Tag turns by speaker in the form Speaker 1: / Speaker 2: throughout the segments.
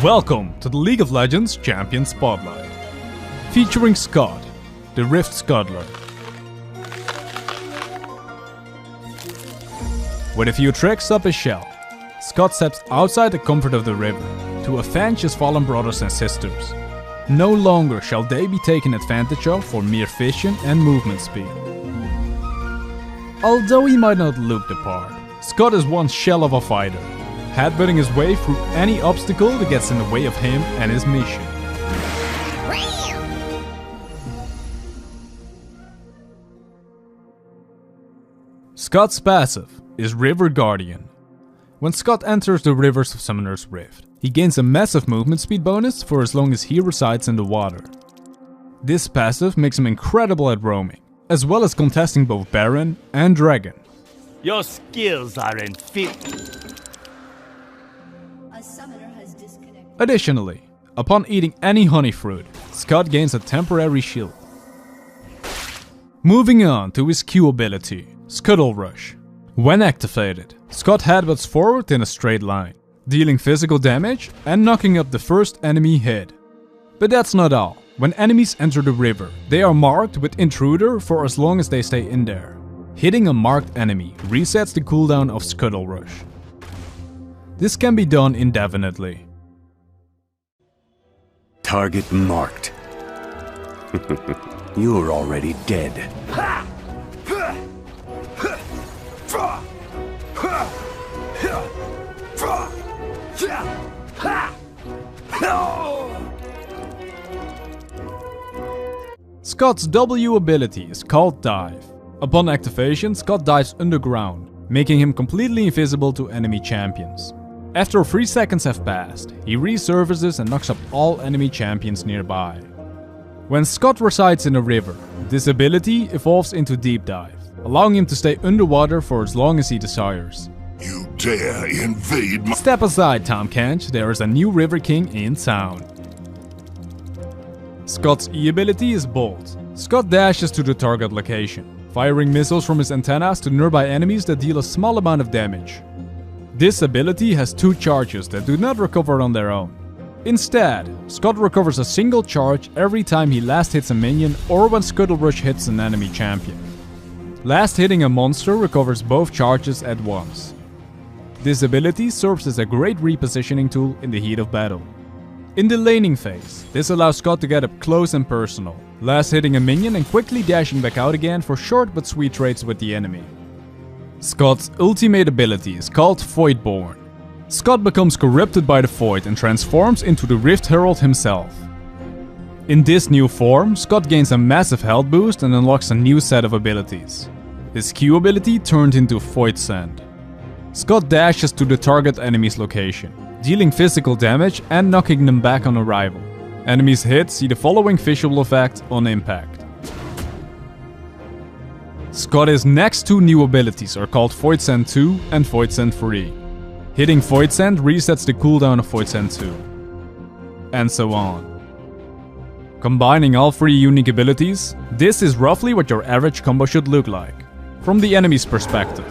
Speaker 1: Welcome to the League of Legends Champion Spotlight, featuring Scott, the Rift Scuttler. With a few tricks up his shell, Scott steps outside the comfort of the river to avenge his fallen brothers and sisters. No longer shall they be taken advantage of for mere vision and movement speed. Although he might not look the part, Scott is one shell of a fighter, headbutting his way through any obstacle that gets in the way of him and his mission. Scott's passive is River Guardian. When Scott enters the rivers of Summoner's Rift, he gains a massive movement speed bonus for as long as he resides in the water. This passive makes him incredible at roaming, as well as contesting both Baron and Dragon.
Speaker 2: Your skills aren't fit.
Speaker 1: Additionally, upon eating any honey fruit, Scott gains a temporary shield. Moving on to his Q ability, Scuttle Rush. When activated, Scott headbutts forward in a straight line, dealing physical damage and knocking up the first enemy hit. But that's not all. When enemies enter the river, they are marked with Intruder for as long as they stay in there. Hitting a marked enemy resets the cooldown of Scuttle Rush. This can be done indefinitely.
Speaker 3: Target marked. You're already dead.
Speaker 1: Scott's W ability is called Dive. Upon activation, Scott dives underground, making him completely invisible to enemy champions. After 3 seconds have passed, he resurfaces and knocks up all enemy champions nearby. When Scott resides in a river, this ability evolves into Deep Dive, allowing him to stay underwater for as long as he desires.
Speaker 4: You dare invade my—
Speaker 1: Step aside, Tom Kench, there is a new River King in town. Scott's E ability is Bolt. Scott dashes to the target location, firing missiles from his antennas to nearby enemies that deal a small amount of damage. This ability has 2 charges that do not recover on their own. Instead, Scott recovers a single charge every time he last hits a minion or when Scuttle Rush hits an enemy champion. Last hitting a monster recovers both charges at once. This ability serves as a great repositioning tool in the heat of battle. In the laning phase, this allows Scott to get up close and personal, last hitting a minion and quickly dashing back out again for short but sweet trades with the enemy. Scott's ultimate ability is called Voidborn. Scott becomes corrupted by the Void and transforms into the Rift Herald himself. In this new form, Scott gains a massive health boost and unlocks a new set of abilities. His Q ability turned into Void Sand. Scott dashes to the target enemy's location, dealing physical damage and knocking them back on arrival. Enemies hit see the following visual effect on impact. Scott's next 2 new abilities are called Void Sand 2 and Void Sand 3. Hitting Void Sand resets the cooldown of Void Sand 2. And so on. Combining all 3 unique abilities, this is roughly what your average combo should look like, from the enemy's perspective.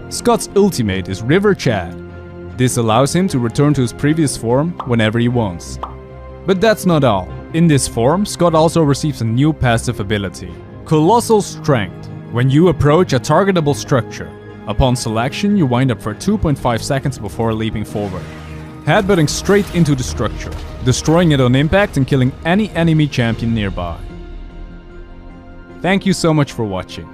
Speaker 1: Scott's ultimate is River Chad. This allows him to return to his previous form whenever he wants. But that's not all. In this form, Scott also receives a new passive ability, Colossal Strength. When you approach a targetable structure, upon selection you wind up for 2.5 seconds before leaping forward, headbutting straight into the structure, destroying it on impact and killing any enemy champion nearby. Thank you so much for watching.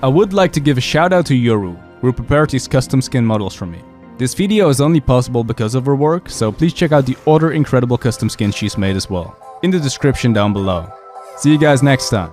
Speaker 1: I would like to give a shout out to Yoru, who prepared these custom skin models for me. This video is only possible because of her work, so please check out the other incredible custom skins she's made as well, in the description down below. See you guys next time.